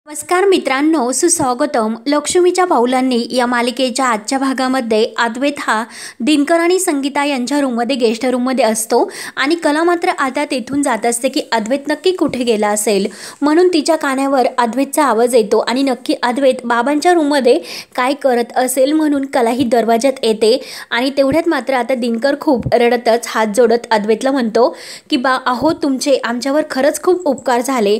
नमस्कार मित्रांनो, सुस्वागतम. लक्ष्मीच्या पावलांनी या मालिकेच्या आजच्या भागामध्ये अद्वैत हा दिनकर आणि संगीता यांच्या रूममध्ये गेस्ट रूममध्ये असतो आणि कला मात्र आता तेथून जात असते की अद्वैत नक्की कुठे गेला असेल. म्हणून तिच्या कानावर अद्वैतचा आवाज येतो आणि नक्की अद्वैत बाबांच्या रूममध्ये काय करत असेल म्हणून कला ही दरवाजात येते. आणि तेवढ्यात मात्र आता दिनकर खूप रडतच हात जोडत अद्वैतला म्हणतो की अहो तुमचे आमच्यावर खरंच खूप उपकार झाले.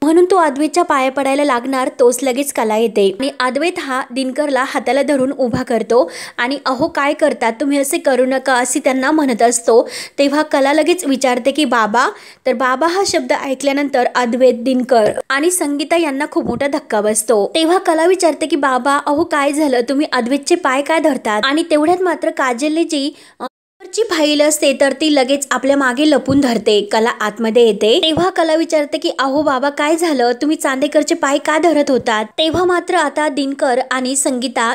म्हणून तो अद्वैतच्या पाया पडायला लागणार तोच लगेच कला येते आणि अद्वैत हा दिनकरला हाताला धरून उभा करतो आणि अहो काय करतात तुम्ही, असे करू नका असे त्यांना म्हणत असतो. तेव्हा कला लगेच विचारते की बाबा. तर बाबा हा शब्द ऐकल्यानंतर अद्वैत, दिनकर आणि संगीता यांना खूप मोठा धक्का बसतो. तेव्हा कला विचारते की बाबा अहो काय झालं, तुम्ही अद्वैतचे पाय काय धरतात. आणि तेवढ्यात मात्र काजलने जी ची फाईल असते तर ती लगेच आपल्या मागे लपून धरते. कला आतमध्ये येते तेव्हा कला विचारते की अहो बाबा काय झालं, तुम्ही चांदेकरचे पाय का धरत होतात. तेव्हा मात्र आता दिनकर आणि संगीता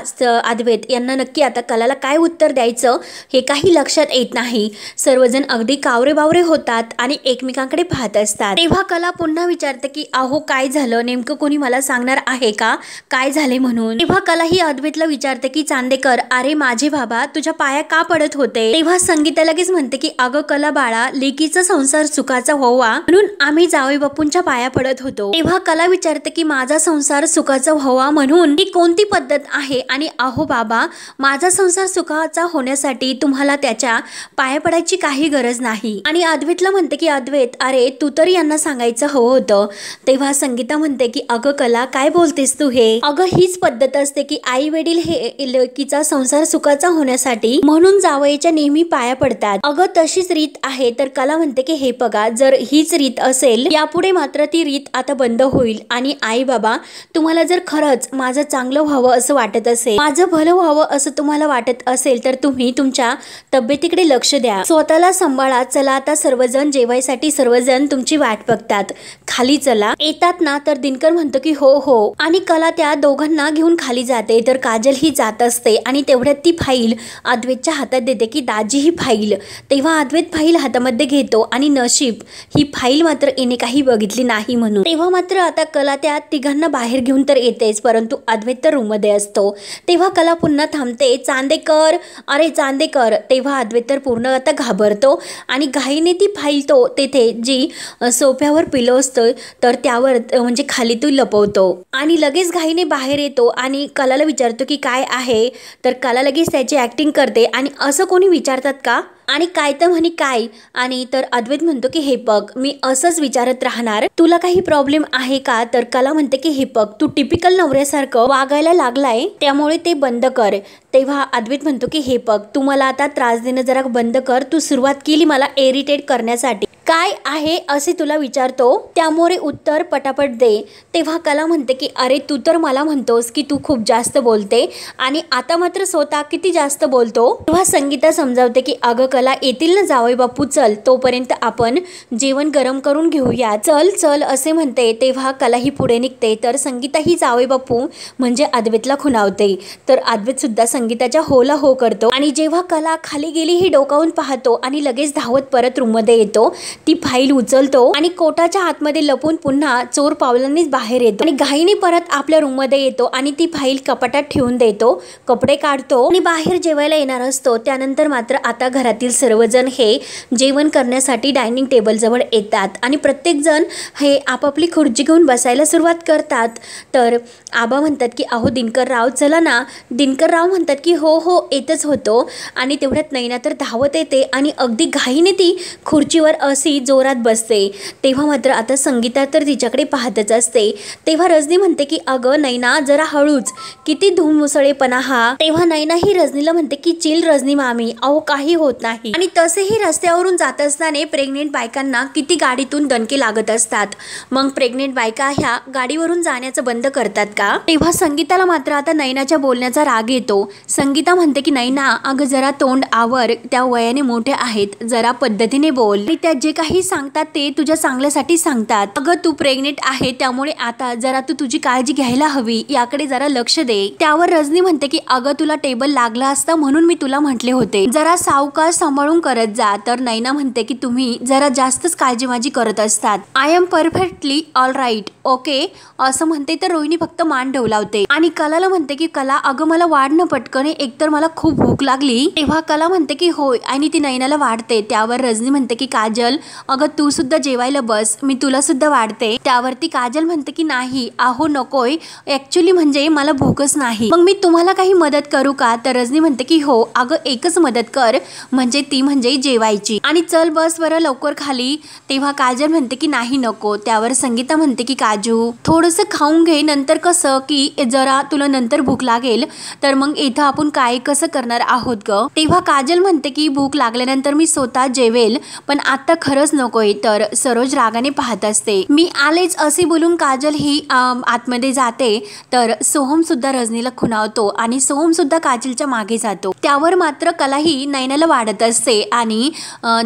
अद्वैत यांना नक्की आता कलाला काय उत्तर द्यायचं हे काही लक्षात येत नाही. सर्वजण अगदी कावरे बावरे होतात आणि एकमेकांकडे पाहत असतात. तेव्हा कला पुन्हा विचारते की अहो काय झालं, नेमकं कोणी मला सांगणार आहे का काय झाले म्हणून. तेव्हा कला ही अद्वैतला विचारते की चांदेकर अरे माझे बाबा तुझ्या पाया का पडत होते. तेव्हा संगीता लगेच म्हणते की अगं कला बाळा, लेकीचा संसार सुखाचा व्हावा म्हणून आम्ही जावई बापूंच्या पाया पडत होतो. तेव्हा कला विचारते की माझा संसार सुखाचा व्हावा म्हणून ही कोणती पद्धत आहे. आणि अहो बाबा माझा संसार सुखाचा होण्यासाठी तुम्हाला त्याच्या पाया पडायची काही गरज नाही. आणि अद्वैतला म्हणते की अद्वैत अरे तू तरी यांना सांगायचं हवं होतं. तेव्हा संगीता म्हणते की अगं कला काय बोलतेस तू हे. अगं हीच पद्धत असते की आई वडील हे लेकीचा संसार सुखाचा होण्यासाठी म्हणून जावयाच्या नेहमी पाया पडतात. अगं तशीच रीत आहे. तर कला म्हणते की हे बघा जर हीच रीत असेल यापुढे मात्र ती रीत आता बंद होईल. आणि आई बाबा तुम्हाला जर खरंच माझं चांगलं व्हावं असं वाटत असेल, माझं भलं व्हावं असं तुम्हाला वाटत असेल तर तुम्ही तुमच्या तब्येतीकडे लक्ष द्या, स्वतःला सांभाळा. चला आता सर्वजण जेवायसाठी सर्वजण तुमची वाट बघतात, खाली चला. येतात ना. तर दिनकर म्हणतो की हो हो. आणि कला त्या दोघांना घेऊन खाली जाते. तर काजल ही जात असते आणि तेवढ्यात ती फाईल अद्वैतच्या हातात देते की दाजी ही फाईल. तेव्हा अद्वैत फाईल हातामध्ये घेतो आणि नशीब ही फाईल मात्र येणे काही बघितली नाही म्हणून. तेव्हा मात्र आता कला त्या तिघांना बाहेर घेऊन तर येतेच परंतु अद्वैत तर रूम मध्ये असतो. तेव्हा कला पुन्हा थांबते. चांदेकर अरे चांदेकर. तेव्हा अद्वैत तर पूर्ण आता घाबरतो आणि घाईने ती फाईल तो तेथे जी सोफ्यावर पिलो असतं तर त्यावर म्हणजे खाली तो लपवतो आणि लगेच घाईने बाहेर येतो आणि कलाला विचारतो की काय आहे. तर कला लगेच त्याची ऍक्टिंग करते आणि असं कोणी विचारतात का आणि काय तर म्हणे काय. आणि तर अद्वैत म्हणतो की हे बघ मी असंच विचारत राहणार, तुला काही प्रॉब्लेम आहे का. तर कला म्हणते की हे बघ तू टिपिकल नवऱ्यासारखं वागायला लागलाय त्यामुळे ते बंद कर. तेव्हा अद्वैत म्हणतो की हे बघ तू मला आता त्रास देणं जरा बंद कर, तू सुरुवात केली मला इरिटेट करण्यासाठी, काय आहे असे तुला विचारतो त्यामुळे उत्तर पटापट दे. तेव्हा कला म्हणते की अरे तू तर मला म्हणतोस की तू खूप जास्त बोलते आणि आता मात्र स्वतः किती जास्त बोलतो. तेव्हा संगीता समजावते की अगं कला येतील ना जावई बापू, चल तोपर्यंत आपण जेवण गरम करून घेऊया, चल चल असे म्हणते. तेव्हा कला ही पुढे निघते तर संगीता ही जावई बापू म्हणजे अद्वैतला खुणावते. तर अद्वैत सुद्धा संगीताच्या होला हो करतो आणि जेव्हा कला खाली गेली ही डोकावून पाहतो आणि लगेच धावत परत रूम मध्ये येतो. ती फाईल उचलतो आणि कोटाच्या आतमध्ये लपून पुन्हा चोर पावलांनीच बाहेर येतो आणि घाईने परत आपल्या रूम मध्ये येतो आणि ती फाईल कपाटात ठेवून देतो, कपडे काढतो आणि बाहेर जेवायला येणार असतो. त्यानंतर मात्र आता घरातील सर्वजण हे जेवण करण्यासाठी डायनिंग टेबल जवळ येतात आणि प्रत्येक जण हे आपापली खुर्ची घेऊन बसायला सुरुवात करतात. तर आबा म्हणतात की अहो दिनकर राव चला ना. दिनकर राव म्हणतात की हो हो येतच होतो. आणि तेवढ्यात नैना तर धावत येते आणि अगदी घाईने ती खुर्चीवर अशी जोरात बसते. तेव्हा मात्र आता संगीता तर तिच्याकडे पाहतच असते. तेव्हा रजनी म्हणते की अगं नैना जरा हळूच, किती धुममुसळेपणा हा. तेव्हा नैना ही रजनीला म्हणते की चिल रजनी मामी, अहो काही होत नाही. आणि तसेही रस्त्यावरून जात असताना प्रेग्नेंट बायकांना किती गाडीतून दणके लागत असतात, मग प्रेग्नेंट बायका ह्या गाडीवरून जाण्याचं बंद करतात का. तेव्हा संगीताला मात्र आता नैनाच्या बोलण्याचा राग येतो. संगीता म्हणते की नैना अगं जरा तोंड आवर, त्या वयाने मोठे आहेत, जरा पद्धतीने बोल आणि त्या जे काही सांगतात ते तुझ्या चांगल्यासाठी सांगतात. अगं तू प्रेग्नेंट आहे त्यामुळे आता जरा तू तुझी काळजी घ्यायला हवी, याकडे जरा लक्ष दे. त्यावर रजनी म्हणते की अगं तुला टेबल लागला असता म्हणून मी तुला म्हटले होते, जरा सावकाश सांभाळून करत जा. तर नैना म्हणते की तुम्ही जरा जास्तच काळजी माझी करत असतात. I am perfectly all right okay असं म्हणते. तर रोहिणी फक्त मान डोलावते आणि कलाला म्हणते की कला अगं मला वाढ न पटकन, एकतर मला खूप भूक लागली. तेव्हा कला म्हणते की होय आणि ती नैनाला वाढते. त्यावर रजनी म्हणते की काजल अगं तू सुद्धा जेवायला बस, मी तुला सुद्धा वाढते. त्यावरती काजल म्हणते की नाही अहो नकोय, ऍक्च्युली म्हणजे मला भूकच नाही, मग मी तुम्हाला काही मदत करू का? तर रजनी म्हणते की हो अगं एकच मदत कर, म्हणजे ती म्हणजे जेवायची, आणि चल बस बरं लवकर खाली. तेव्हा काजल म्हणते की नाही नको. त्यावर संगीता म्हणते की काजू थोडंसं खाऊन घे, नंतर कसं की जरा तुला नंतर भूक लागेल तर मग इथं आपण काय कसं करणार आहोत ग. तेव्हा काजल म्हणते की भूक लागल्यानंतर मी स्वतः जेवेल, पण आता खरंच नकोय. तर सरोज रागाने पाहत असते. मी आलेच असे बोलून काजल ही आतमध्ये जाते. तर सोहम सुद्धा रजनीला खुणावतो आणि सोहम सुद्धा काजलच्या मागे जातो. त्यावर मात्र कलाही नैनाला वाढत असते आणि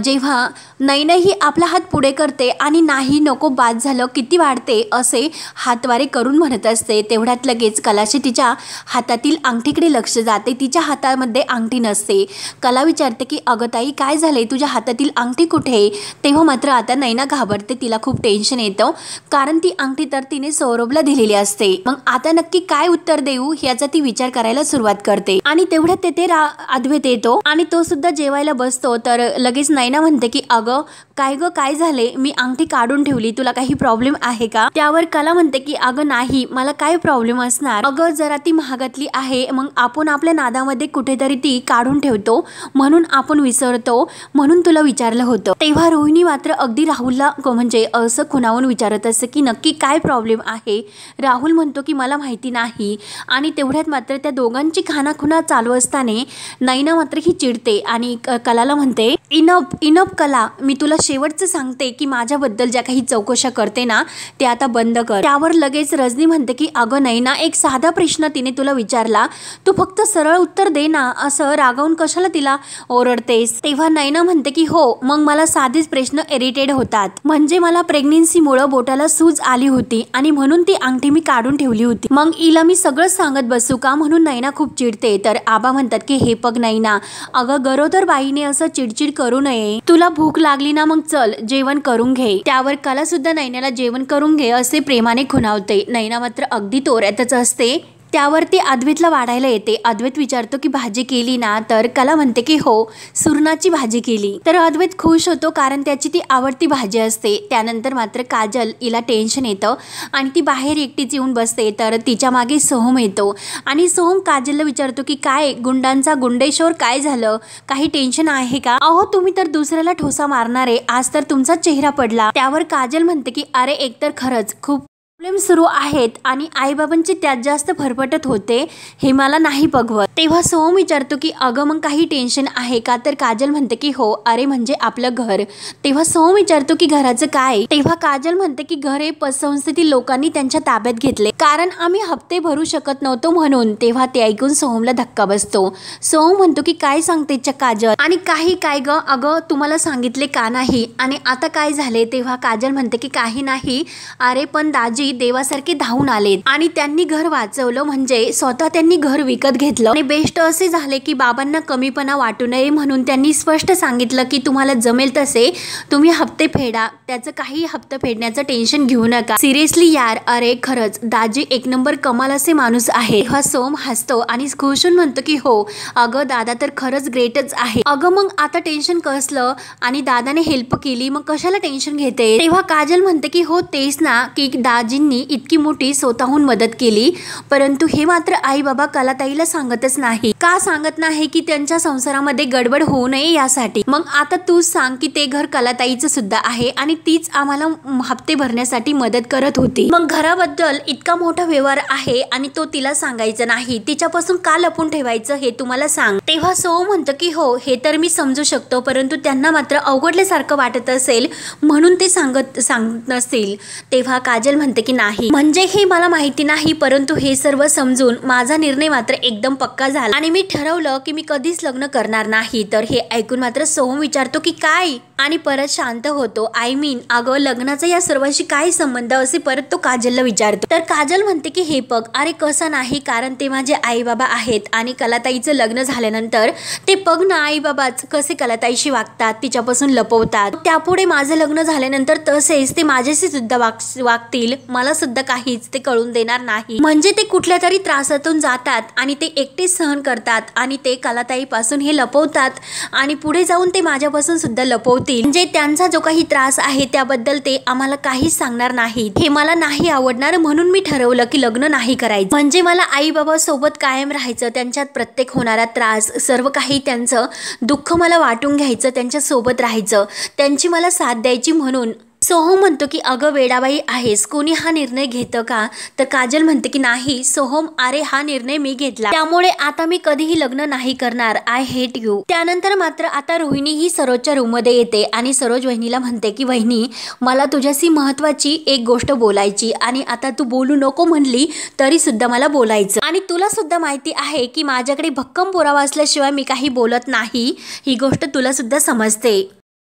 जेव्हा नैना ही आपला हात पुढे करते आणि नाही नको बाद झालं किती वाढते असे हातवारे करून म्हणत असते. तेवढ्यात लगेच कलाशी तिच्या हातातील अंगठीकडे लक्ष जाते. तिच्या हातामध्ये अंगठी नसते. कला विचारते की अगं ताई काय झाले, तुझ्या हातातील अंगठी कुठे? तेव्हा मात्र आता नैना घाबरते. तिला खूप टेन्शन येतं कारण ती अंगठी तर तिने सौरभला दिलेली असते. मग आता नक्की काय उत्तर देऊ याचा ती विचार करायला सुरुवात करते. आणि तेवढ्यात तेथे अद्वैत येतो आणि तो सुद्धा जेवायला बसतो. तर लगेच नैना म्हणते की अगं काय ग काय झाले, मी अंगठी काढून ठेवली, तुला काही प्रॉब्लेम आहे का? त्यावर कला म्हणते की अगं नाही मला काय प्रॉब्लेम असणार, अगं जरा ती महागातली आहे, मग आपण आपल्या नादामध्ये कुठेतरी ती काढून ठेवतो म्हणून आपण विसरतो, म्हणून तुला विचारलं होतं. तेव्हा रोहिणी मात्र अगदी राहुलला म्हणजे असं खुणावून विचारत असते की नक्की काय प्रॉब्लेम आहे. राहुल म्हणतो की मला माहिती नाही. आणि तेवढ्यात मात्र त्या दोघांची खानाखुणा चालू असताना नैना मात्र ही चिडते आणि कलाला म्हणते इनफ इनफ कला, मी तुला शेवटचं सांगते की माझ्याबद्दल ज्या काही चौकशा करते ना ते आता बंद कर. त्यावर लगेच रजनी म्हणते की अगं नैना एक साधा प्रश्न तिने तुला विचारला, तू फक्त सरळ उत्तर दे ना, असं रागावून कशाला तिला ओरडतेस? तेव्हा नैना म्हणते की हो मग मला साधेच प्रश्न इरिटेट होतात, म्हणजे मला प्रेग्नेन्सीमुळे बोटाला सूज आली होती आणि म्हणून ती अंगठी मी काढून ठेवली होती, मग हिला मी सगळं सांगत बसू का? म्हणून नैना खूप चिडते. तर आबा म्हणतात की हे पग नैना अगं गरोदर बाईने असं चिडचिड करू नये, तुला भूक लागली ना मग चल जेवण करून घे. त्यावर कला सुद्धा नैनाला जेवण करून घे असे प्रेमाने खुणावते. नैना मात्र अगदी तोऱ्यातच असते. त्यावरती अद्वैतला वाढायला येते. अद्वैत विचारतो की भाजी केली ना? तर कला म्हणते की हो सुरणाची भाजी केली. तर अद्वैत खुश होतो कारण त्याची ती आवडती भाजी असते. त्यानंतर मात्र काजल हिला टेन्शन येतं आणि ती बाहेर एकटीच येऊन बसते. तर तिच्या मागे सोहम येतो आणि सोहम काजलला विचारतो की काय गुंडांचा गुंडेश्वर काय झालं, काही टेन्शन आहे का? अहो तुम्ही तर दुसऱ्याला ठोसा मारणारे, आज तर तुमचा चेहरा पडला. त्यावर काजल म्हणते की अरे एकतर खरंच खूप प्रॉब्लेम सुरू आहेत आणि आईबाबांची त्यात जास्त फरफटत होते, हे मला नाही बघवत. तेव्हा सोहम विचारतो की अगं मग काही टेन्शन आहे का? तर काजल म्हणते की हो अरे म्हणजे आपलं घर. तेव्हा सोहम विचारतो की घराचं काय? तेव्हा काजल म्हणते की घर हे पतसंस्थेतील लोकांनी त्यांच्या ताब्यात घेतले कारण आम्ही हप्ते भरू शकत नव्हतो म्हणून. तेव्हा ते ऐकून सोहमला धक्का बसतो. सोहम म्हणतो की काय सांगते काजल, आणि काही काय ग अगं तुम्हाला सांगितले का नाही आणि आता काय झाले? तेव्हा काजल म्हणते की काही नाही, अरे पण दाजी देवासारखे धावून आले आणि त्यांनी घर वाचवलं, म्हणजे स्वतः त्यांनी घर विकत घेतलं. आणि बेस्ट असे झाले की बाबांना कमीपणा वाटू नये म्हणून त्यांनी स्पष्ट सांगितलं की तुम्हाला जमेल तसे तुम्ही हप्ते फेडा, त्याचं काही हप्ते फेडण्याचं टेन्शन घेऊ नका. सिरियसली यार, अरे खरंच दाजी एक नंबर कमाल असे माणूस आहे. हा सोम हसतो आणि खुशून म्हणतो की हो अगं दादा तर खरंच ग्रेटच आहे. अगं मग आता टेन्शन कसलं, आणि दादाने हेल्प केली मग कशाला टेन्शन घेते? तेव्हा काजल म्हणते की हो तेच ना की दाजींनी इतकी मोठी स्वतःहून मदत केली, परंतु हे मात्र आई बाबा कलाताईला सांगतच नाही. का सांगत नाही? की त्यांच्या संसारामध्ये गडबड होऊ नये यासाठी. मग आता तू सांग की ते घर कलाताईचं सुद्धा आहे आणि तीच आम्हाला हप्ते भरण्यासाठी मदत करत होती, मग घराबद्दल इतका मोठा व्यवहार आहे आणि तो तिला सांगायचा नाही, तिच्यापासून का लपून ठेवायचं हे तुम्हाला सांग. तेव्हा सो म्हणतं की हो हे तर मी समजू शकतो, परंतु त्यांना मात्र अवघडल्यासारखं वाटत असेल म्हणून ते सांगत नसतील. तेव्हा काजल म्हणते की नाही म्हणजे हे मला माहिती नाही, परंतु हे सर्व समजून माझा निर्णय मात्र एकदम पक्का झाला आणि मी ठरवलं की मी कधीच लग्न करणार नाही. तर हे ऐकून मात्र सोहम विचारतो की काय आणि परत शांत होतो. आय मीन अगं लग्नाचा या सर्वांशी काय संबंध असे परत तो काजलला विचारतो. तर काजल म्हणते की हे पग अरे कसं नाही, कारण ते माझे आई बाबा आहेत आणि कलाताईचं लग्न झाल्यानंतर ते पग ना आई बाबाच कसे कलाताईशी वागतात, तिच्यापासून लपवतात, त्यापुढे माझं लग्न झाल्यानंतर तसेच ते माझ्याशी सुद्धा वागतील, मला सुद्धा काहीच ते कळून देणार नाही. म्हणजे ते कुठल्या तरी त्रासातून जातात आणि ते एकटेच सहन करतात आणि ते कलाताई पासून हे लपवतात आणि पुढे जाऊन ते माझ्यापासून सुद्धा लपवतील. म्हणजे त्यांचा जो काही त्रास आहे त्याबद्दल ते आम्हाला काहीच सांगणार नाही. हे मला नाही आवडणार, म्हणून मी ठरवलं की लग्न नाही करायचं. म्हणजे मला आई बाबा सोबत कायम राहायचं, त्यांच्यात प्रत्येक होणारा त्रास, सर्व काही त्यांचं दुःख मला वाटून घ्यायचं, त्यांच्या सोबत राहायचं, त्यांची मला साथ द्यायची. म्हणून सोहम म्हणतो की अगं वेडाबाई आहेस, कोणी हा निर्णय घेतं का? तर काजल म्हणते की नाही सोहम, अरे हा निर्णय मी घेतला, त्यामुळे आता मी कधीही लग्न नाही करणार. I hate you. त्यानंतर मात्र आता रोहिणी ही सरोजच्या रूम मध्ये येते आणि सरोज वहिनीला म्हणते की वहिनी मला तुझ्याशी महत्वाची एक गोष्ट बोलायची आणि आता तू बोलू नको म्हणली तरी सुद्धा मला बोलायचं आणि तुला सुद्धा माहिती आहे की माझ्याकडे भक्कम पुरावा असल्याशिवाय मी काही बोलत नाही, ही गोष्ट तुला सुद्धा समजते.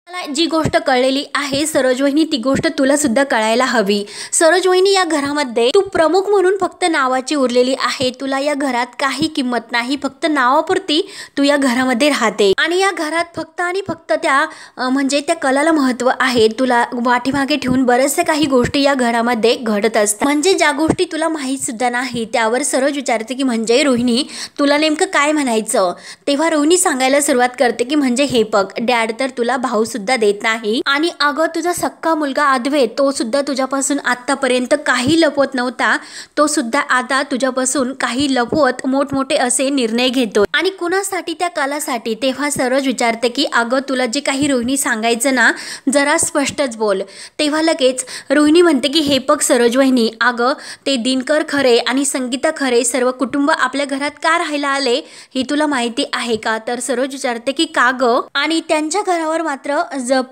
मला जी गोष्ट कळलेली आहे सरोज वहिनी ती गोष्ट तुला सुद्धा कळायला हवी. सरोज वहिनी या घरामध्ये तू प्रमुख म्हणून फक्त नावाची उरलेली आहे, तुला या घरात काही किंमत नाही, फक्त नावापुरती तू या घरामध्ये राहते आणि या घरात फक्त आणि फक्त त्या म्हणजे त्या कलाला महत्व आहे. तुला वाटीमागे ठेवून बरेचसे काही गोष्टी या घरामध्ये घडत असतात, म्हणजे ज्या गोष्टी तुला माहीत सुद्धा नाही. त्यावर सरोज विचारते की म्हणजे रोहिणी तुला नेमकं काय म्हणायचं? तेव्हा रोहिणी सांगायला सुरुवात करते की म्हणजे हे बघ डॅड तर तुला भाऊ सुद्धा देत नाही आणि अगं तुझा सक्का मुलगा अद्वैत तो सुद्धा तुझ्यापासून आतापर्यंत काही लपवत नव्हता, तो सुद्धा आता तुझ्यापासून काही लपवत मोठमोठे असे निर्णय घेतो आणि कुणासाठी? त्या कलासाठी. तेव्हा सरोज विचारते की अगं तुला जे काही रोहिणी सांगायचं ना जरा स्पष्टच बोल. तेव्हा लगेच रोहिणी म्हणते की हे बघ सरोज वहिनी, अगं ते दिनकर खरे आणि संगीता खरे सर्व कुटुंब आपल्या घरात का राहायला आले हे तुला माहिती आहे का? तर सरोज विचारते की का गं? आणि त्यांच्या घरावर मात्र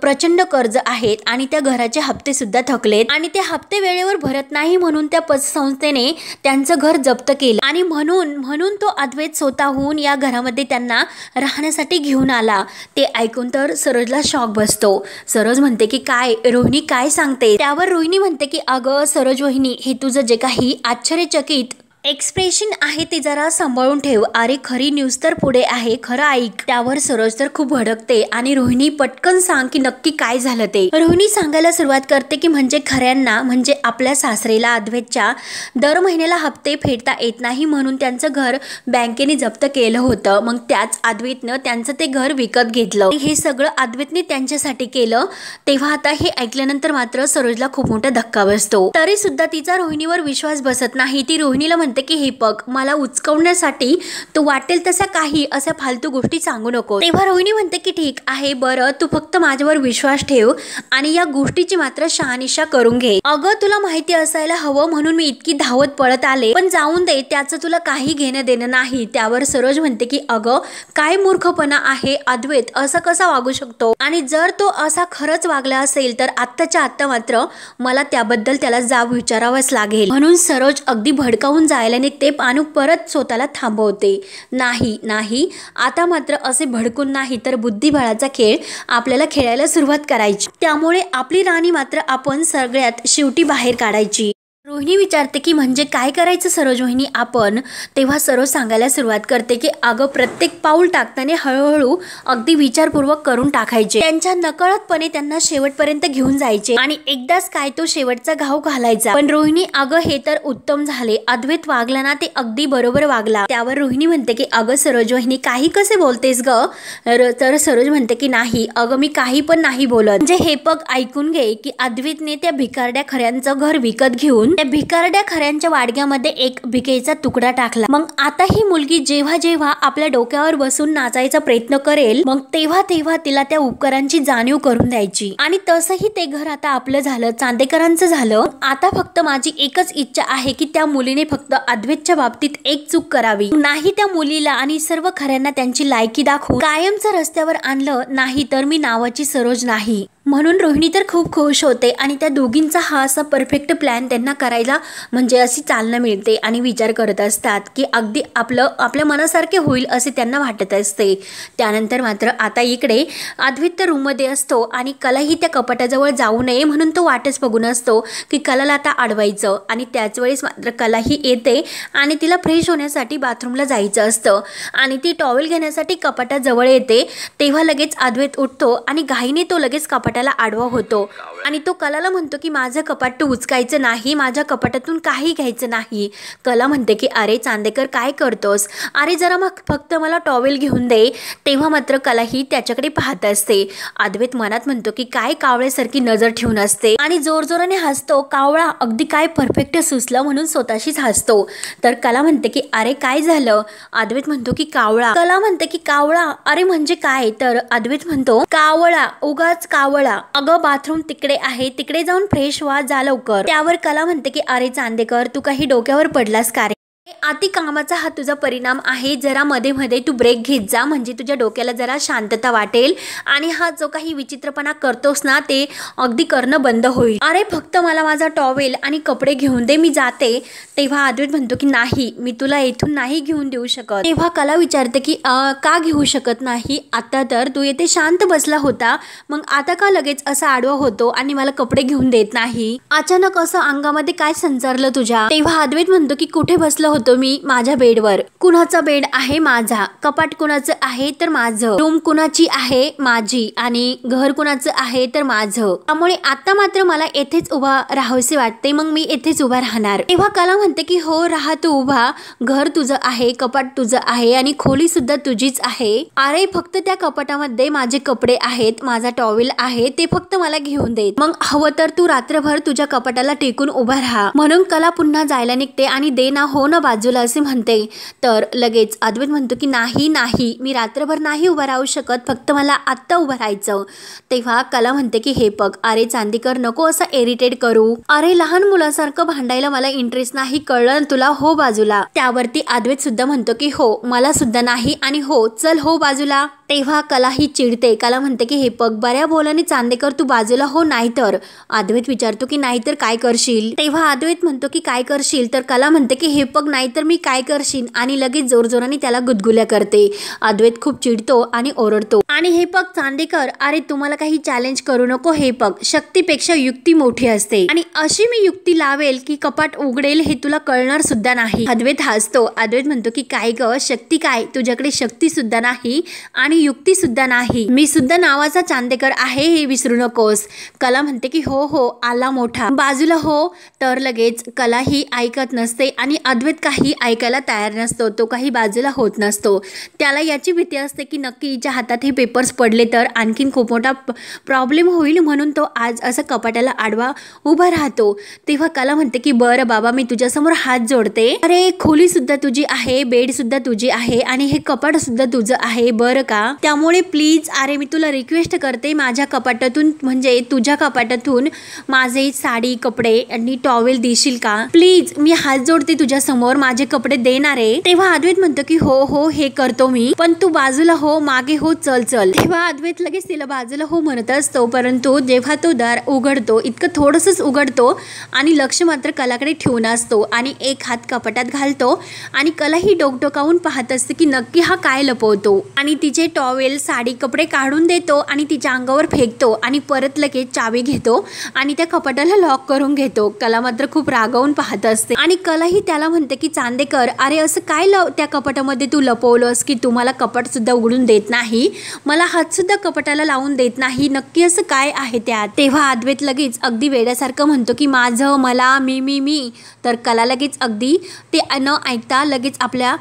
प्रचंड कर्ज आहेत आणि त्या घराचे हप्ते सुद्धा थकलेत आणि ते हप्ते वेळेवर भरत नाही म्हणून त्या पतसंस्थेने त्यांचं घर जप्त केलं आणि म्हणून तो अद्वैत स्वतःहून या घरामध्ये त्यांना राहण्यासाठी घेऊन आला. ते ऐकून तर सरोजला शॉक बसतो. सरोज म्हणते की काय रोहिणी काय सांगते? त्यावर रोहिणी म्हणते की अगं सरोज वहिनी हे तुझं जे काही आश्चर्यचकित एक्सप्रेशन आहे ते जरा सांभाळून ठेव. अरे खरी न्यूज तर पुढे आहे, खरं ऐक. त्यावर सरोज तर खूप भडकते आणि रोहिणी पटकन सांग की नक्की काय झालं ते. रोहिणी सांगायला सुरुवात करते की म्हणजे खऱ्यांना म्हणजे आपल्या सासरेला अद्वैतच्या दर महिन्याला हप्ते फेडता येत नाही म्हणून त्यांचं घर बँकेने जप्त केलं होतं. मग त्याच अद्वैतनं त्यांचं ते घर विकत घेतलं. हे सगळं अद्वैतने त्यांच्यासाठी केलं. तेव्हा आता हे ऐकल्यानंतर मात्र सरोजला खूप मोठा धक्का बसतो. तरी सुद्धा तिचा रोहिणीवर विश्वास बसत नाही. ती रोहिणीला म्हणते की हे बघ मला उचकवण्यासाठी तू वाटेल तसा काही अशा फालतू गोष्टी सांगू नको. तेव्हा रोहिणी म्हणते की ठीक आहे बरं, तू फक्त माझ्यावर विश्वास ठेव आणि या गोष्टीची मात्र शहानिशा करून घे. अगं तुला माहिती असायला हवं म्हणून मी इतकी धावत पळत आले, पण जाऊन दे त्याचं तुला काही घेणं देणं नाही. त्यावर सरोज म्हणते की अगं काय मूर्खपणा आहे, अद्वैत असा कसा वागू शकतो आणि जर तो असा खरंच वागला असेल तर आत्ताच्या आत्ता मात्र मला त्याबद्दल त्याला जाब विचारावंच लागेल. म्हणून सरोज अगदी भडकावून जायला निघते. पानू परत स्वतःला थांबवते. नाही आता मात्र असे भडकून नाही तर बुद्धिबळाचा खेळ आपल्याला खेळायला सुरुवात करायची, त्यामुळे आपली राणी मात्र आपण सगळ्यात शेवटी बाहेर काढायची. रोहिणी विचारते की म्हणजे काय करायचं सरोज वहिनी आपण? तेव्हा सरोज सांगायला सुरुवात करते की अगं प्रत्येक पाऊल टाकताना हळूहळू अगदी विचारपूर्वक करून टाकायचे, त्यांच्या नकळतपणे त्यांना शेवटपर्यंत घेऊन जायचे आणि एकदाच काय तो शेवटचा घाव घालायचा. पण रोहिणी अगं हे तर उत्तम झाले, अद्वैत वागला ना ते अगदी बरोबर वागला. त्यावर रोहिणी म्हणते की अगं सरोज वहिनी काही कसे बोलतेस ग? तर सरोज म्हणते की नाही अगं मी काही पण नाही बोलत. म्हणजे हे पग ऐकून घे की अद्वैतने त्या भिकारड्या खऱ्यांचं घर विकत घेऊन त्या भिकारड्या खऱ्यांच्या वाडग्यामध्ये एक भिकेचा तुकडा टाकला. मग आता ही मुलगी जेव्हा जेव्हा आपल्या डोक्यावर बसून नाचायचा प्रयत्न करेल मग तेव्हा तेव्हा तिला त्या उपकारांची जाणीव करून द्यायची आणि तसंही ते घर आता आपलं झालं, चांदेकरांचं झालं. आता फक्त माझी एकच इच्छा आहे की त्या मुलीने फक्त अद्वैतच्या बाबतीत एक चूक करावी, नाही त्या मुलीला आणि सर्व खऱ्यांना त्यांची लायकी दाखवून कायमचं रस्त्यावर आणलं नाही तर मी नावाची सरोज नाही. म्हणून रोहिणी तर खूप खुश होते आणि त्या दोघींचा हा असा परफेक्ट प्लॅन त्यांना करायला म्हणजे अशी चालना मिळते आणि विचार करत असतात की अगदी आपल्या मनासारखे होईल असे त्यांना वाटत असते। त्यानंतर मात्र आता इकडे अद्वैत रूममध्ये असतो आणि कलाही त्या कपाटाजवळ जाऊ नये म्हणून तो वाटच बघून असतो की कलाला आता अडवायचं आणि त्याच वेळेस मात्र कलाही येते आणि तिला फ्रेश होण्यासाठी बाथरूमला जायचं असतं आणि ती टॉवेल घेण्यासाठी कपाटाजवळ येते तेव्हा लगेच अद्वैत उठतो आणि घाईने तो लगेच कपाटाला आडवा होतो आणि तो कलाला म्हणतो की माझं कपाट तू उचकायचं नाही, माझ्या कपाटातून काही घ्यायचं नाही। कला म्हणते की अरे चांदेकर काय करतोस, अरे जरा मग फक्त मला टॉवेल घेऊन दे। तेव्हा मात्र कलाही त्याच्याकडे पाहत असते। अद्वैत मनात म्हणतो की काय कावळ्यासारखी नजर ठेवून असते आणि जोरजोराने हसतो। कावळा अगदी काय परफेक्ट सुचलं म्हणून स्वतःशीच हसतो। तर कला म्हणते की अरे काय झालं, अद्वैत म्हणतो की कावळा। कला म्हणते की कावळा, अरे म्हणजे काय, तर अद्वैत म्हणतो कावळा, उगाच कावळा, अगं बाथरूम तिकडे आहे, तिकडे जाऊन फ्रेश व्हा जा लवकर। त्यावर कला म्हणते की अरे चांदेकर तू काही डोक्यावर पडलास का रे, अति कामाचा हा तुझा परिणाम आहे, जरा मध्ये मध्ये तू ब्रेक घेत जा म्हणजे तुझ्या डोक्याला जरा शांतता वाटेल आणि हा जो काही विचित्रपणा करतोस ना ते अगदी करणं बंद होईल। अरे फक्त मला माझा टॉवेल आणि कपडे घेऊन दे, मी जाते। तेव्हा अद्वैत म्हणतो की नाही, मी तुला इथून नाही घेऊन देऊ शकत। तेव्हा कला विचारते की का घेऊ शकत नाही, आता तर तू येथे शांत बसला होता, मग आता का लगेच असा आडवा होतो आणि मला कपडे घेऊन देत नाही, अचानक असं अंगामध्ये काय संचारलं तुझ्या। तेव्हा अद्वैत म्हणतो की कुठे बसलो होतो मी, माझ्या बेडवर। कुणाचा बेड आहे, माझा। कपाट कुणाचं आहे, तर माझं। रूम कुणाची आहे, माझी। आणि घर कुणाचं आहे, तर माझं। त्यामुळे आता मात्र मला येथेच उभा राहावसे वाटते, मग मी येथेच उभा राहणार। तेव्हा कला म्हणते की हो राहा तू उभा, घर तुझं आहे, कपाट तुझं आहे आणि खोली सुद्धा तुझीच आहे। अरे फक्त त्या कपाटामध्ये माझे कपडे आहेत, माझा टॉवेल आहे, ते फक्त मला घेऊन दे, मग हवं तर तू रात्रभर तुझ्या कपाटाला टेकून उभा राहा। म्हणून कला पुन्हा जायला निघते आणि दे ना हो ना बाजूला असे म्हणते। तर लगेच अद्वैत म्हणतो की नाही नाही, मी रात्रभर नाही उभा राहू शकत, फक्त मला आत्ता उभं राहायचं। तेव्हा कला म्हणते की हे बघ अरे चांदीकर नको असं इरिटेट करू, अरे लहान मुलासारखं भांडायला मला इंटरेस्ट नाही, कळलं तुला, हो बाजूला। त्यावरती अद्वैत सुद्धा म्हणतो की हो मला सुद्धा नाही आणि हो चल हो बाजूला। तेव्हा कला ही चिडते, कला म्हणते की हे बघ बऱ्या बोलाने चांदेकर तू बाजूला हो, नाहीतर। अद्वैत विचारतो की नाहीतर काय करशील। तेव्हा अद्वैत म्हणतो की काय करशील, तर कला म्हणते की हे बघ नाहीतर मी काय करशील आणि लगेच जोरजोराने त्याला गुदगुल्या करते। अद्वैत खूप चिडतो आणि ओरडतो आणि हे बघ चांदेकर अरे तुम्हाला काही चॅलेंज करू नको, हे बघ शक्तीपेक्षा युक्ती मोठी असते आणि अशी मी युक्ती लावेल की कपाट उघडेल हे तुला कळणार सुद्धा नाही। अद्वैत हसतो। अद्वैत म्हणतो की काय ग शक्ती काय, तुझ्याकडे शक्ती सुद्धा नाही आणि युक्ती सुद्धा नाही, मी सुद्धा नावाचा चांदेकर आहे हे विसरू नकोस। कला म्हणते की हो हो आला मोठा, बाजूला हो। तर लगेच कला ही ऐकत नसते आणि अद्वैत काही ऐकायला तयार नसतो, तो काही बाजूला होत नसतो। त्याला याची भीती असते की नक्की हिच्या हातात हे पेपर्स पडले तर आणखीन खूप मोठा प्रॉब्लेम होईल, म्हणून तो आज असं कपाटाला आडवा उभा राहतो। तेव्हा कला म्हणते की बरं बाबा मी तुझ्यासमोर हात जोडते, अरे खोली सुद्धा तुझी आहे, बेड सुद्धा तुझी आहे आणि हे कपाट सुद्धा तुझं आहे बरं का, त्यामुळे प्लीज अरे मी तुला रिक्वेस्ट करते माझ्या कपाटातून म्हणजे तुझ्या कपाटातून माझे साडी कपडे आणि टॉवेल देशील का, प्लीज मी हात जोडते तुझ्या समोर, माझे कपडे देणार आहे। तेव्हा अद्वैत म्हणतो की हो हो हे करतो मी, पण तू बाजूला हो, मागे हो, चल चल। तेव्हा अद्वैत लगेच तिला बाजूला हो म्हणत असतो, परंतु जेव्हा तो दार उघडतो इतकं थोडंसंच उघडतो आणि लक्ष मात्र कलाकडे ठेवून असतो आणि एक हात कपाटात घालतो आणि कला ही डोकडोकावून पाहत असते की नक्की हा काय लपवतो आणि तिचे टॉवेल साडी कपडे काढून देतो आणि तिच्या अंगावर फेकतो आणि परत लगेच चावी घेतो आणि त्या कपाटाला लॉक करून घेतो। कला मात्र खूप रागावून पाहत असते आणि कला ही त्याला म्हणते की चांदेकर अरे असं काय त्या कपाटामध्ये तू लपवलंस की तुम्हाला कपाट सुद्धा उघडून देत नाही, मला हात सुद्धा कपाटाला लावून देत नाही, नक्की असं काय आहे त्यात। तेव्हा अद्वैत लगेच अगदी वेड्यासारखं म्हणतो की माझं, मला, मी मी मी। तर कला लगेच अगदी ते न ऐकता लगेच आपल्या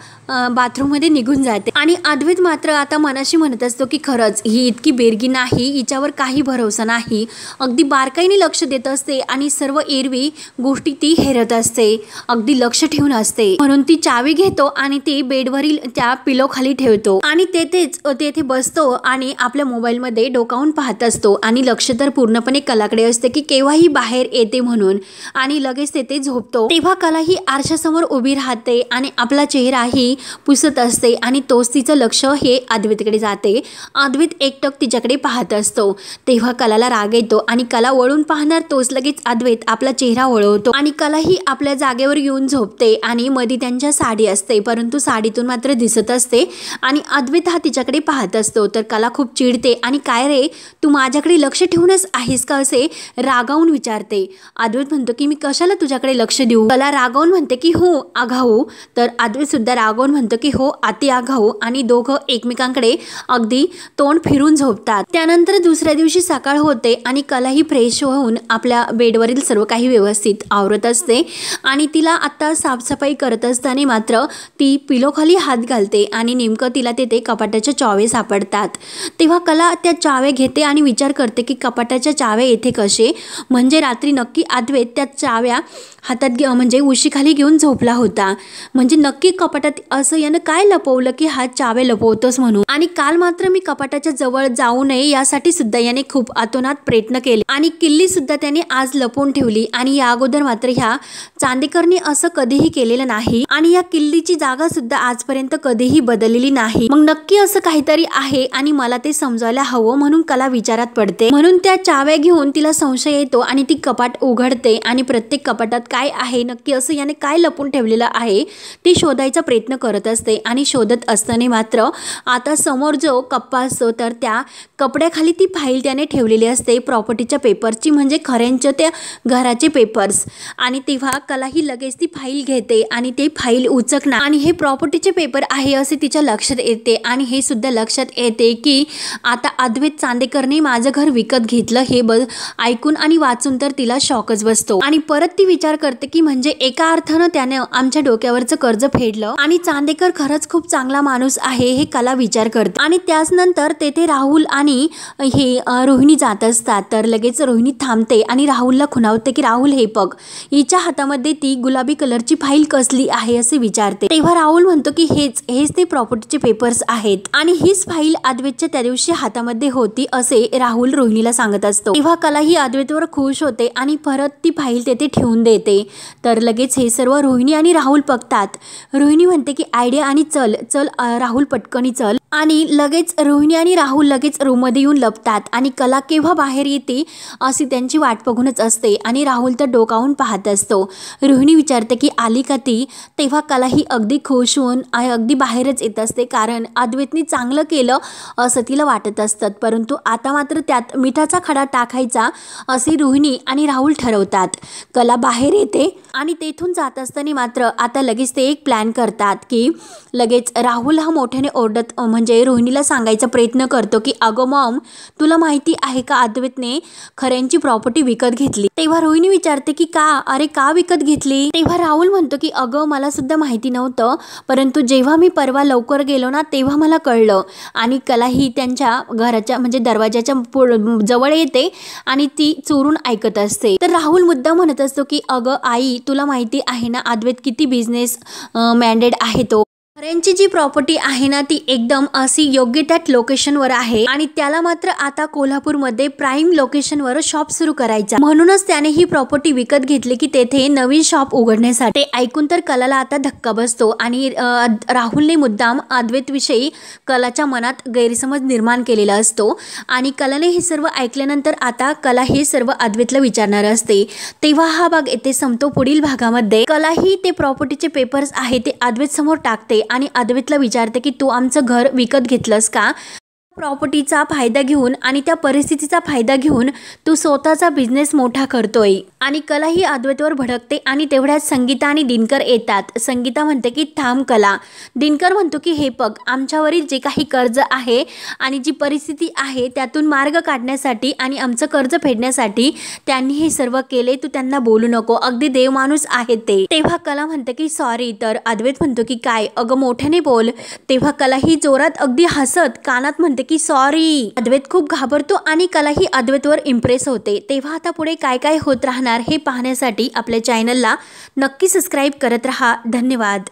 बाथरूम मध्ये निघून जाते आणि अद्वैत मात्र आता मनाशी म्हणत असतो की खरंच ही इतकी बेरगी नाही, हिच्यावर काही भरोसा नाही, अगदी बारकाईने लक्ष देत असते आणि सर्व एरवी गोष्टी ती हेरत असते, अगदी लक्ष ठेवून असते। म्हणून ती चावी घेतो आणि ती बेडवरील त्या पिलो खाली ठेवतो आणि तेथे बसतो आणि आपल्या मोबाईल मध्ये डोकावून पाहत असतो आणि लक्ष तर पूर्णपणे कलाकडे असते की केव्हाही बाहेर येते म्हणून आणि लगेच तेथे झोपतो। तेव्हा कला ही आरशासमोर उभी राहते आणि आपला चेहराही पुसत असते आणि तोच तिचं लक्ष हे अद्वैतकडे तिच्याकडे जाते. अद्वैत एकटक तिच्याकडे पाहत असतो. तेव्हा कलाला राग येतो आणि कला वळून पाहणार तोच लगेच अद्वैत आपला चेहरा वळवतो आणि कला ही आपल्या जागेवर येऊन झोपते आणि मध्ये त्यांच्या साडी असते, परंतु साडीतून मात्र दिसत असते आणि अद्वैत हा तिच्याकडे पाहत असतो. तर कला खूप चिडते आणि काय रे, तू माझ्याकडे लक्ष ठेवूनच आहेस का असे रागावून विचारते. अद्वैत म्हणतो की मी कशाला तुझ्याकडे लक्ष देऊ. कला रागावून म्हणते की हो आगाऊ. तर अद्वैत सुद्धा रागावून म्हणतो की हो अति आगाऊ आणि दोघं एकमेकांकडे अगदी तोंड फिरून झोपतात. त्यानंतर दुसऱ्या दिवशी सकाळ होते आणि कला ही फ्रेश होऊन आपल्या बेडवरील सर्व काही व्यवस्थित आवरत असते आणि तिला आता साफसफाई करत असताना मात्र ती पिलोखाली हात घालते आणि नेमकं तिला तेथे कपाटाच्या चावे सापडतात. तेव्हा कला त्या चावे घेते आणि विचार करते की कपाटाच्या चावे येथे कसे, म्हणजे रात्री नक्की अद्वैत त्या चाव्या हातात म्हणजे उशीखाली घेऊन झोपला होता. म्हणजे नक्की कपाटात असं यानं काय लपवलं की हा चावे लपवतोस म्हणून. आणि काल मात्र मी कपाटाच्या जवळ जाऊ नये यासाठी सुद्धा याने खूप आतोनात प्रयत्न केले आणि किल्ली सुद्धा त्याने आज लपवून ठेवली आणि या अगोदर मात्र ह्या चांदेकरने असं कधीही केलेलं नाही आणि या किल्लीची जागा सुद्धा आजपर्यंत कधीही बदललेली नाही. मग नक्की असं काहीतरी आहे आणि मला ते समजायला हवं म्हणून कला विचारात पडते. म्हणून त्या चाव्या घेऊन तिला संशय येतो आणि ती कपाट उघडते आणि प्रत्येक कपाटात काय आहे नक्की असं याने काय लपून ठेवलेलं आहे ती शोधायचा प्रयत्न करत असते. आणि शोधत असताना मात्र आता समोर जो कप्पा असतो तर त्या कपड्याखाली ती फाईल त्याने ठेवलेली असते प्रॉपर्टीच्या पेपरची, म्हणजे खऱ्यांच्या त्या घराचे पेपर्स. आणि तेव्हा कला ही लगेच ती फाईल घेते आणि ते फाईल उचकणार आणि हे प्रॉपर्टीचे पेपर आहे असे तिच्या लक्षात येते. आणि हे सुद्धा लक्षात येते की आता अद्वैत चांदेकरने माझं घर विकत घेतलं हे ऐकून आणि वाचून तर तिला शॉकच बसतो. आणि परत ती विचार करते की म्हणजे एका अर्थानं त्याने आमच्या डोक्यावरचं कर्ज फेडलं आणि चांदेकर खरंच खूप चांगला माणूस आहे हे कला विचार करते. आणि त्याच नंतर तेथे राहुल आणि हे रोहिणी जात असतात. तर लगेच रोहिणी थांबते आणि राहुलला खुणावते की राहुल हे बघ, हिच्या हातामध्ये ती गुलाबी कलरची फाईल कसली आहे असे विचारते. तेव्हा राहुल म्हणतो की हेच ते प्रॉपर्टीचे पेपर्स आहेत आणि हीच फाईल अद्वैतच्या त्या दिवशी हातामध्ये होती असे राहुल रोहिणीला सांगत असतो. तेव्हा कला ही अद्वैतवर खुश होते आणि परत ती फाईल तेथे ठेवून देते. तर लगेच हे सर्व रोहिणी आणि राहुल बघतात. रोहिणी म्हणते की आयडिया आणि चल राहुल पटकनी चल. आणि लगेच रोहिणी आणि राहुल लगेच रूममध्ये येऊन लपतात आणि कला केव्हा बाहेर येते अशी त्यांची वाट बघूनच असते आणि राहुल तर डोकावून पाहत असतो. रोहिणी विचारते की आली का ती. तेव्हा कला ही अगदी खुश होऊन अगदी बाहेरच येत असते, कारण अद्वैतने चांगलं केलं असं तिला वाटत असतं. परंतु आता मात्र त्यात मिठाचा खडा टाकायचा असे रोहिणी आणि राहुल ठरवतात. कला बाहेर येते आणि तेथून जात असताना मात्र आता लगेच ते एक प्लॅन करतात की लगेच राहुल हा मोठ्याने ओरडत म्हणजे रोहिणीला सांगायचा प्रयत्न करतो की अगं मॉम, तुला माहिती आहे का अद्वैतने खऱ्यांची प्रॉपर्टी विकत घेतली. तेव्हा रोहिणी विचारते की का, अरे का विकत घेतली. तेव्हा राहुल म्हणतो की अगं मला सुद्धा माहिती नव्हतं, परंतु जेव्हा मी परवा लवकर गेलो ना तेव्हा मला कळलं. आणि कला ही त्यांच्या घराच्या म्हणजे दरवाजाच्या जवळ येते आणि ती चोरून ऐकत असते. तर राहुल मुद्दा म्हणत असतो की अगं आई, तुला माहिती आहे ना अद्वैत किती बिझनेस मॅन्डेड आहे तो. खऱ्यांची जी प्रॉपर्टी आहे ना ती एकदम अशी योग्य त्या लोकेशनवर आहे आणि त्याला मात्र आता कोल्हापूरमध्ये प्राईम लोकेशनवर शॉप सुरू करायचा, म्हणूनच त्याने ही प्रॉपर्टी विकत घेतली की तेथे नवीन शॉप उघडण्यासाठी. ते ऐकून तर कलाला आता धक्का बसतो आणि राहुलने मुद्दाम अद्वैतविषयी कलाच्या मनात गैरसमज निर्माण केलेला असतो. आणि कलाने हे सर्व ऐकल्यानंतर आता कला हे सर्व अद्वैतला विचारणार असते. तेव्हा हा भाग येथे संपतो. पुढील भागामध्ये कला ही ते प्रॉपर्टीचे पेपर्स आहे ते अद्वैत समोर टाकते आणि अद्वैतला विचारते की तू आमचं घर विकत घेतलंस का. प्रॉपर्टीचा फायदा घेऊन आणि त्या परिस्थितीचा फायदा घेऊन तू स्वतःचा बिझनेस मोठा करतोय. आणि कला ही अद्वैतवर भडकते आणि तेवढ्यात संगीता आणि दिनकर येतात. संगीता म्हणते की थांब कला. दिनकर म्हणतो की हे बघ, आमच्यावरील जे काही कर्ज आहे आणि जी परिस्थिती आहे त्यातून मार्ग काढण्यासाठी आणि आमचं कर्ज फेडण्यासाठी त्यांनी हे सर्व केले, तू त्यांना बोलू नको, अगदी देव माणूस आहे ते. तेव्हा कला म्हणते की सॉरी. तर अद्वैत म्हणतो की काय, अगं मोठ्याने बोल. तेव्हा कला ही जोरात अगदी हसत कानात म्हणते की सॉरी. अद्वैत खूप घाबरतो आणि कला ही अद्वैतवर इम्प्रेस होते. तेव्हा आता पुढे काय काय होत राहणार हे पाहण्यासाठी आपल्या चॅनलला नक्की सबस्क्राईब करत रहा. धन्यवाद.